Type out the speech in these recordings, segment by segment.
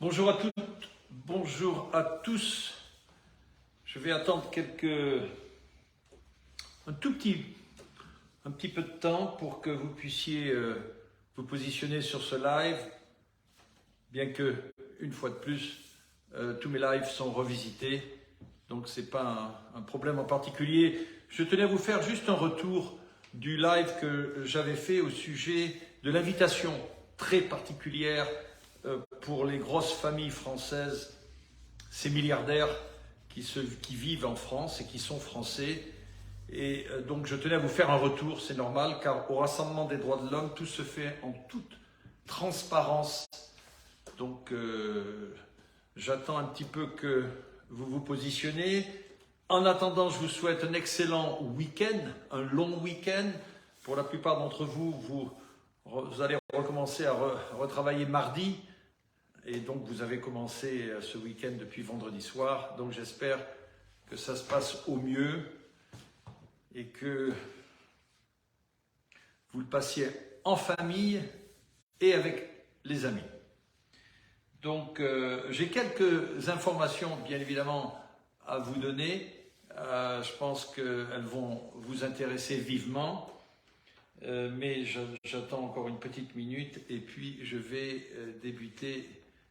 Bonjour à toutes, bonjour à tous. Je vais attendre un petit peu de temps pour que vous puissiez vous positionner sur ce live, bien que, une fois de plus, tous mes lives sont revisités, donc ce n'est pas un problème en particulier. Je tenais à vous faire juste un retour du live que j'avais fait au sujet de l'invitation très particulière pour les grosses familles françaises, ces milliardaires qui vivent en France et qui sont français. Et donc je tenais à vous faire un retour, c'est normal, car au Rassemblement des droits de l'homme, tout se fait en toute transparence. Donc j'attends un petit peu que vous vous positionnez. En attendant, je vous souhaite un excellent week-end, un long week-end. Pour la plupart d'entre vous, vous allez recommencer à retravailler mardi. Et donc vous avez commencé ce week-end depuis vendredi soir. Donc j'espère que ça se passe au mieux et que vous le passiez en famille et avec les amis. Donc j'ai quelques informations bien évidemment à vous donner. Je pense qu'elles vont vous intéresser vivement. Mais j'attends encore une petite minute et puis je vais débuter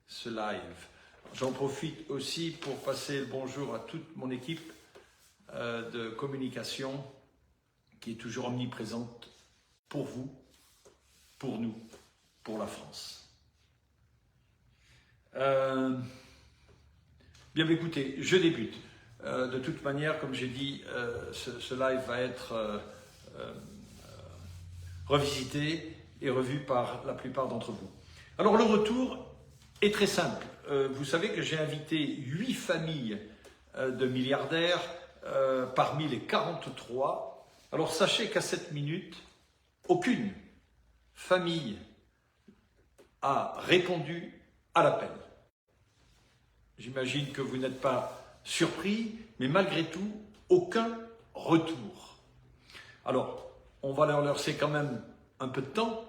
ce live. J'en profite aussi pour passer le bonjour à toute mon équipe de communication qui est toujours omniprésente pour vous, pour nous, pour la France. Bien écoutez, je débute. De toute manière, comme j'ai dit, ce live va être revisité et revu par la plupart d'entre vous. Alors le retour est très simple. Vous savez que j'ai invité 8 familles de milliardaires parmi les 43. Alors sachez qu'à cette minute, aucune famille a répondu à l'appel. J'imagine que vous n'êtes pas surpris, mais malgré tout, aucun retour. Alors, on va leur laisser quand même un peu de temps,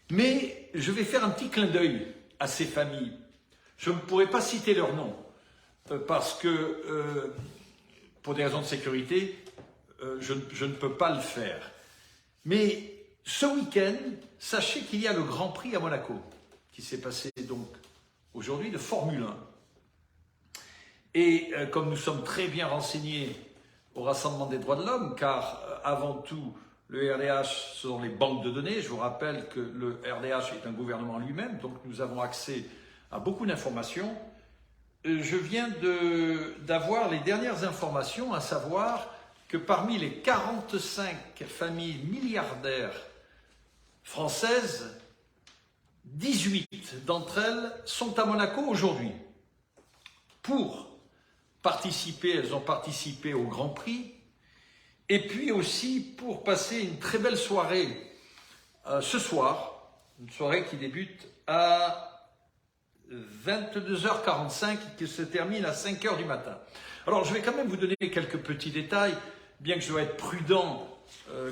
mais je vais faire un petit clin d'œil à ces familles. Je ne pourrai pas citer leur nom, parce que, pour des raisons de sécurité, je ne peux pas le faire. Mais ce week-end, sachez qu'il y a le Grand Prix à Monaco, qui s'est passé donc aujourd'hui de Formule 1. Et comme nous sommes très bien renseignés au Rassemblement des droits de l'homme, car avant tout, le RDH, ce sont les banques de données. Je vous rappelle que le RDH est un gouvernement lui-même, donc nous avons accès à beaucoup d'informations. Je viens d'avoir les dernières informations, à savoir que parmi les 45 familles milliardaires françaises, 18 d'entre elles sont à Monaco aujourd'hui. Elles ont participé au Grand Prix. Et puis aussi pour passer une très belle soirée ce soir, une soirée qui débute à 22h45 et qui se termine à 5h du matin. Alors je vais quand même vous donner quelques petits détails, bien que je dois être prudent,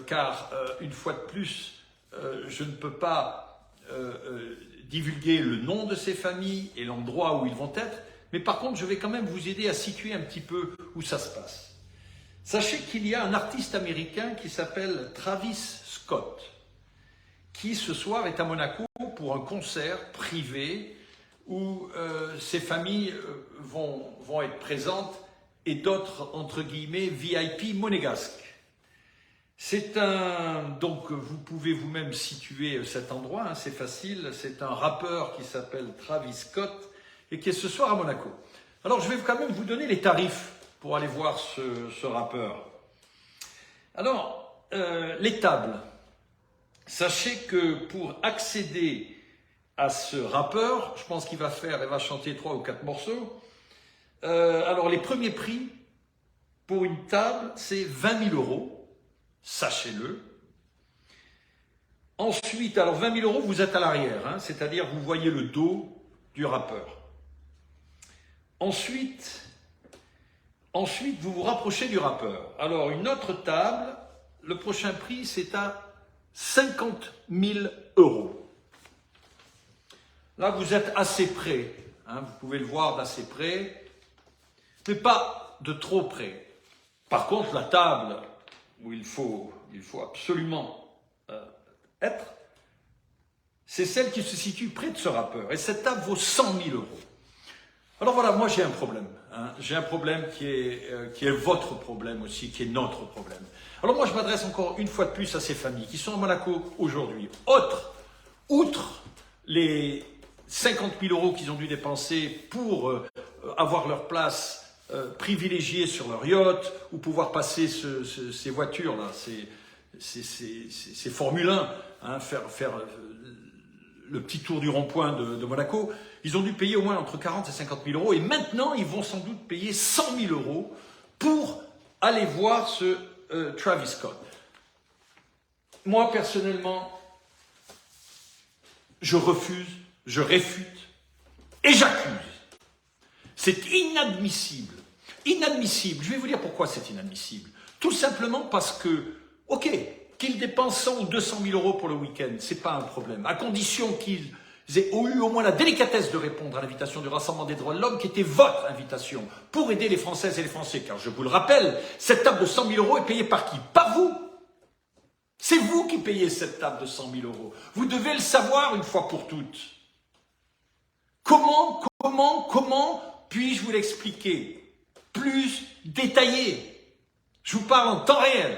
car une fois de plus, je ne peux pas divulguer le nom de ces familles et l'endroit où ils vont être, mais par contre je vais quand même vous aider à situer un petit peu où ça se passe. Sachez qu'il y a un artiste américain qui s'appelle Travis Scott, qui ce soir est à Monaco pour un concert privé où ces familles vont être présentes et d'autres, entre guillemets, VIP monégasques. Donc vous pouvez vous-même situer cet endroit, hein, c'est facile, c'est un rappeur qui s'appelle Travis Scott et qui est ce soir à Monaco. Alors je vais quand même vous donner les tarifs pour aller voir ce rappeur. Alors, les tables. Sachez que pour accéder à ce rappeur, je pense qu'il va chanter 3 ou 4 morceaux. Alors, les premiers prix pour une table, c'est 20 000 €, sachez-le. Ensuite, alors 20 000 €, vous êtes à l'arrière, hein, c'est-à-dire vous voyez le dos du rappeur. Ensuite, vous vous rapprochez du rappeur. Alors, une autre table, le prochain prix, c'est à 50 000 €. Là, vous êtes assez près hein, vous pouvez le voir d'assez près, mais pas de trop près. Par contre, la table où il faut absolument être, c'est celle qui se situe près de ce rappeur. Et cette table vaut 100 000 euros. Alors voilà, moi j'ai un problème. Hein. J'ai un problème qui est votre problème aussi, qui est notre problème. Alors moi je m'adresse encore une fois de plus à ces familles qui sont à Monaco aujourd'hui. Outre les 50 000 euros qu'ils ont dû dépenser pour avoir leur place privilégiée sur leur yacht ou pouvoir passer ces voitures-là, ces Formule 1, hein, faire le petit tour du rond-point de Monaco, ils ont dû payer au moins entre 40 et 50 000 euros et maintenant ils vont sans doute payer 100 000 euros pour aller voir ce Travis Scott. Moi personnellement, je refuse, je réfute et j'accuse. C'est inadmissible. Inadmissible. Je vais vous dire pourquoi c'est inadmissible. Tout simplement parce que, ok, qu'ils dépensent 100 ou 200 000 euros pour le week-end, c'est pas un problème. À condition qu'ils aient eu au moins la délicatesse de répondre à l'invitation du Rassemblement des droits de l'homme, qui était votre invitation, pour aider les Françaises et les Français. Car je vous le rappelle, cette table de 100 000 euros est payée par qui? Par vous. C'est vous qui payez cette table de 100 000 euros. Vous devez le savoir une fois pour toutes. Comment puis-je vous l'expliquer plus détaillé? Je vous parle en temps réel.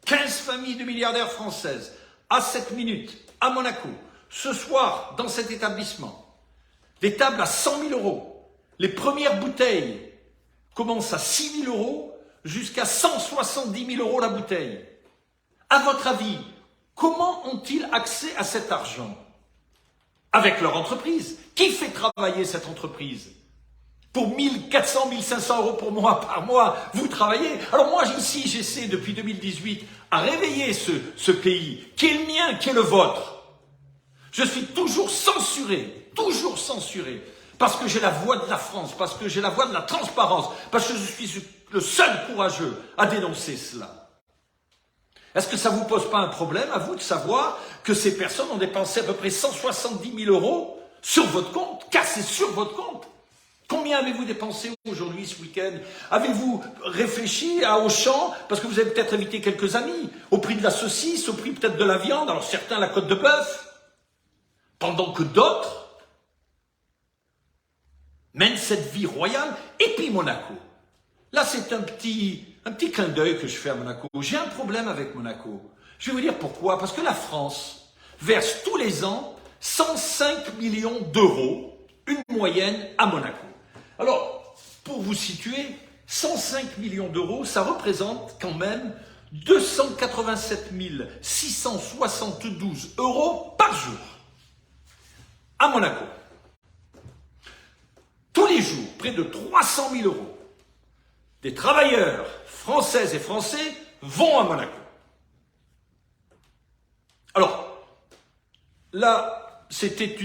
15 familles de milliardaires françaises, à 7 minutes, à Monaco, ce soir, dans cet établissement. Des tables à 100 000 euros. Les premières bouteilles commencent à 6 000 euros jusqu'à 170 000 euros la bouteille. À votre avis, comment ont-ils accès à cet argent? Avec leur entreprise. Qui fait travailler cette entreprise? Pour 1 400, 1 500 euros par mois, vous travaillez. Alors moi, ici, j'essaie depuis 2018 à réveiller ce pays, qui est le mien, qui est le vôtre. Je suis toujours censuré, parce que j'ai la voix de la France, parce que j'ai la voix de la transparence, parce que je suis le seul courageux à dénoncer cela. Est-ce que ça ne vous pose pas un problème, à vous, de savoir que ces personnes ont dépensé à peu près 170 000 euros sur votre compte, car c'est sur votre compte? Combien avez-vous dépensé aujourd'hui, ce week-end? Avez-vous réfléchi à Auchan, parce que vous avez peut-être invité quelques amis, au prix de la saucisse, au prix peut-être de la viande, alors certains la côte de bœuf, pendant que d'autres mènent cette vie royale, et puis Monaco. Là, c'est un petit clin d'œil que je fais à Monaco. J'ai un problème avec Monaco. Je vais vous dire pourquoi. Parce que la France verse tous les ans 105 millions d'euros, une moyenne, à Monaco. Alors, pour vous situer, 105 millions d'euros, ça représente quand même 287 672 euros par jour à Monaco. Tous les jours, près de 300 000 euros. Des travailleurs françaises et français vont à Monaco. Alors, là, c'était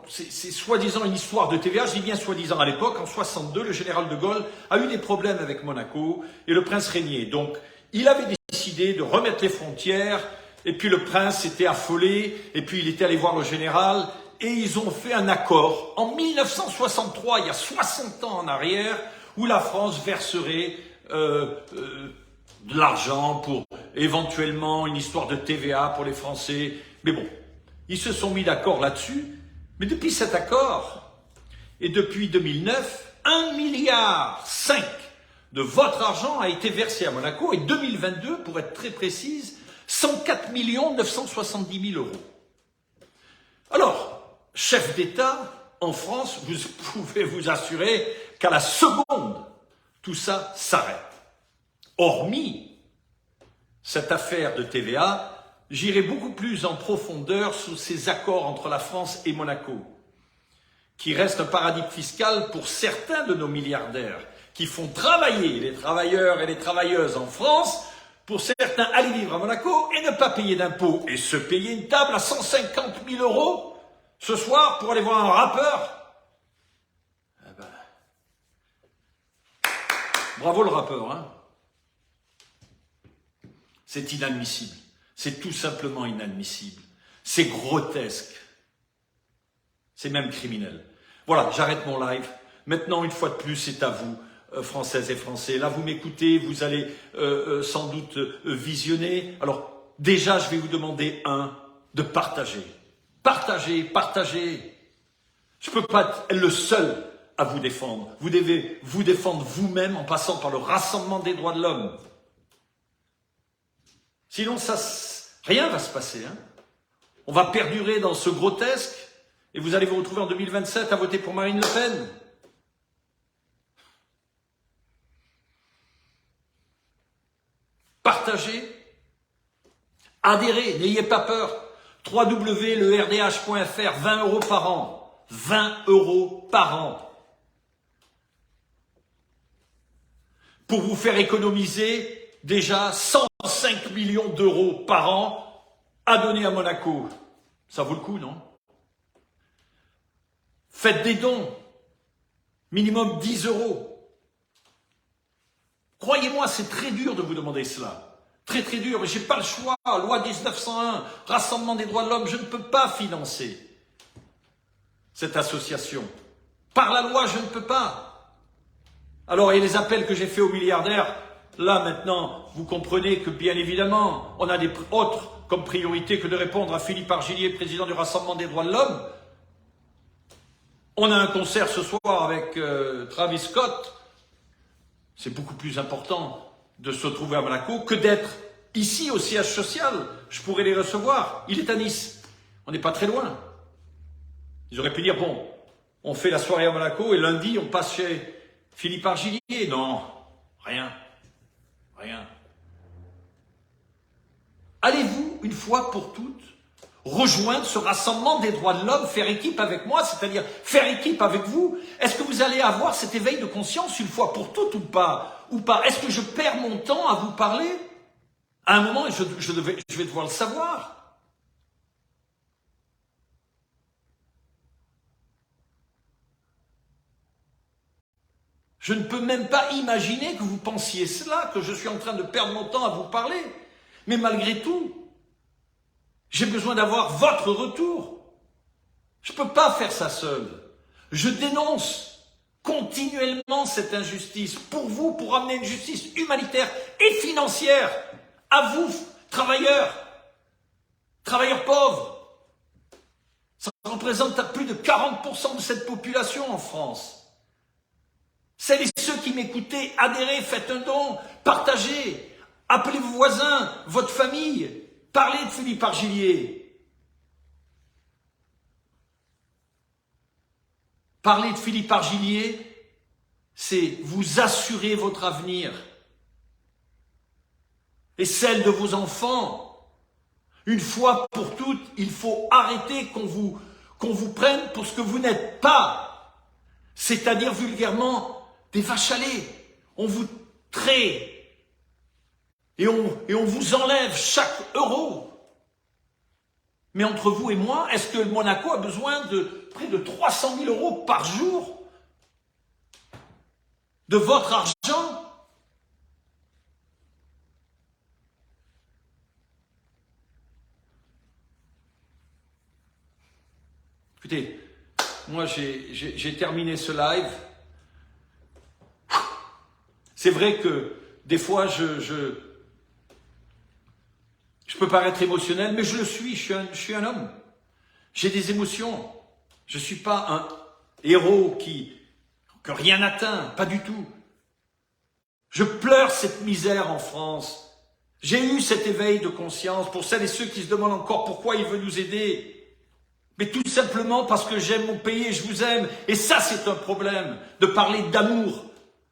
c'est soi-disant une histoire de TVA, je dis bien soi-disant à l'époque, en 62, le général de Gaulle a eu des problèmes avec Monaco et le prince régnier. Donc, il avait décidé de remettre les frontières, et puis le prince s'était affolé, et puis il était allé voir le général, et ils ont fait un accord en 1963, il y a 60 ans en arrière, où la France verserait de l'argent pour éventuellement une histoire de TVA pour les Français. Mais bon, ils se sont mis d'accord là-dessus. Mais depuis cet accord, et depuis 2009, 1,5 milliard de votre argent a été versé à Monaco, et 2022, pour être très précise, 104 970 000 euros. Alors, chef d'État, en France, vous pouvez vous assurer qu'à la seconde, tout ça s'arrête. Hormis cette affaire de TVA, j'irai beaucoup plus en profondeur sur ces accords entre la France et Monaco, qui reste un paradis fiscal pour certains de nos milliardaires, qui font travailler les travailleurs et les travailleuses en France, pour certains aller vivre à Monaco et ne pas payer d'impôts, et se payer une table à 150 000 euros ce soir pour aller voir un rappeur. Bravo le rappeur, hein. C'est inadmissible. C'est tout simplement inadmissible. C'est grotesque. C'est même criminel. Voilà, j'arrête mon live. Maintenant, une fois de plus, c'est à vous, Françaises et Français. Là, vous m'écoutez, vous allez sans doute visionner. Alors, déjà, je vais vous demander, de partager. Partagez, partagez. Je ne peux pas être le seul à vous défendre. Vous devez vous défendre vous-même en passant par le rassemblement des droits de l'homme. Sinon, rien ne va se passer. Hein. On va perdurer dans ce grotesque et vous allez vous retrouver en 2027 à voter pour Marine Le Pen. Partagez, adhérez, n'ayez pas peur. www.lerdh.fr, 20 € par an. 20 € par an. Pour vous faire économiser déjà 105 millions d'euros par an à donner à Monaco. Ça vaut le coup, non? Faites des dons, minimum 10 €. Croyez-moi, c'est très dur de vous demander cela. Très très dur, mais je n'ai pas le choix. Loi 1901, Rassemblement des droits de l'homme, je ne peux pas financer cette association. Par la loi, je ne peux pas. Alors, et les appels que j'ai faits aux milliardaires, là maintenant, vous comprenez que bien évidemment, on a des autres comme priorité que de répondre à Philippe Argillier, président du Rassemblement des droits de l'homme. On a un concert ce soir avec Travis Scott. C'est beaucoup plus important de se trouver à Monaco que d'être ici au siège social. Je pourrais les recevoir. Il est à Nice. On n'est pas très loin. Ils auraient pu dire, bon, on fait la soirée à Monaco et lundi, on passe chez Philippe Argillier. Non, rien. Rien. Allez-vous, une fois pour toutes, rejoindre ce rassemblement des droits de l'homme, faire équipe avec moi, c'est-à-dire faire équipe avec vous? Est-ce que vous allez avoir cet éveil de conscience une fois pour toutes ou pas? Est-ce que je perds mon temps à vous parler? À un moment, je vais devoir le savoir. Je ne peux même pas imaginer que vous pensiez cela, que je suis en train de perdre mon temps à vous parler. Mais malgré tout, j'ai besoin d'avoir votre retour. Je ne peux pas faire ça seul. Je dénonce continuellement cette injustice pour vous, pour amener une justice humanitaire et financière à vous, travailleurs pauvres. Ça représente plus de 40% de cette population en France. Celles et ceux qui m'écoutez, adhérez, faites un don, partagez, appelez vos voisins, votre famille, parlez de Philippe Argillier. Parler de Philippe Argillier, c'est vous assurer votre avenir et celle de vos enfants. Une fois pour toutes, il faut arrêter qu'on vous prenne pour ce que vous n'êtes pas, c'est-à-dire vulgairement des vaches à lait. On vous traite et on vous enlève chaque euro. Mais entre vous et moi, est-ce que Monaco a besoin de près de 300 000 € par jour de votre argent? Écoutez, moi j'ai terminé ce live. C'est vrai que des fois je peux paraître émotionnel, mais je le suis, je suis un homme. J'ai des émotions. Je ne suis pas un héros que rien n'atteint, pas du tout. Je pleure cette misère en France. J'ai eu cet éveil de conscience pour celles et ceux qui se demandent encore pourquoi il veut nous aider. Mais tout simplement parce que j'aime mon pays et je vous aime. Et ça, c'est un problème, de parler d'amour.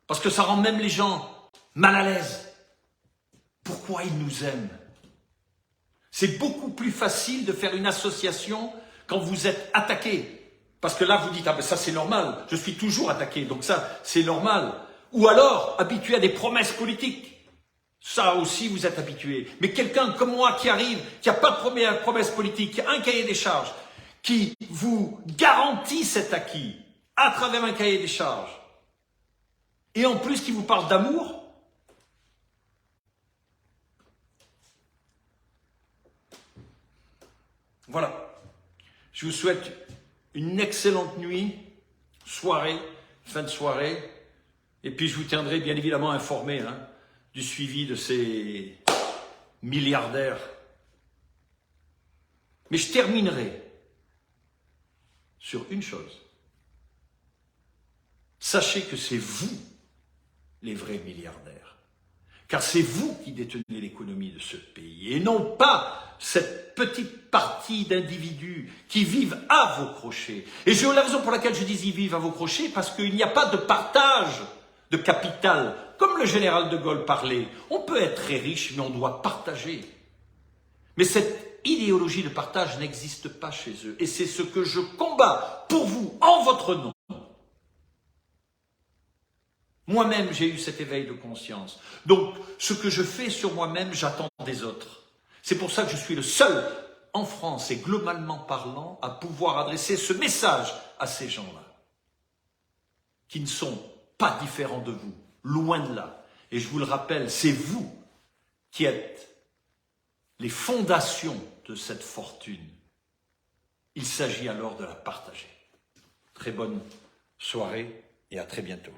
Parce que ça rend même les gens mal à l'aise. Pourquoi ils nous aiment? C'est beaucoup plus facile de faire une association quand vous êtes attaqué. Parce que là, vous dites, ah ben ça c'est normal, je suis toujours attaqué, donc ça c'est normal. Ou alors, habitué à des promesses politiques. Ça aussi, vous êtes habitué. Mais quelqu'un comme moi qui arrive, qui n'a pas de promesse politique, qui a un cahier des charges, qui vous garantit cet acquis à travers un cahier des charges, et en plus qui vous parle d'amour, voilà. Je vous souhaite une excellente nuit soirée, fin de soirée. Et puis je vous tiendrai bien évidemment informé du suivi de ces milliardaires. Mais je terminerai sur une chose. Sachez que c'est vous les vrais milliardaires. Car c'est vous qui détenez l'économie de ce pays et non pas cette petite partie d'individus qui vivent à vos crochets. Et la raison pour laquelle je dis ils vivent à vos crochets, parce qu'il n'y a pas de partage de capital. Comme le général de Gaulle parlait, on peut être très riche, mais on doit partager. Mais cette idéologie de partage n'existe pas chez eux. Et c'est ce que je combats pour vous, en votre nom. Moi-même, j'ai eu cet éveil de conscience. Donc, ce que je fais sur moi-même, j'attends des autres. C'est pour ça que je suis le seul, en France et globalement parlant, à pouvoir adresser ce message à ces gens-là, qui ne sont pas différents de vous, loin de là. Et je vous le rappelle, c'est vous qui êtes les fondations de cette fortune. Il s'agit alors de la partager. Très bonne soirée et à très bientôt.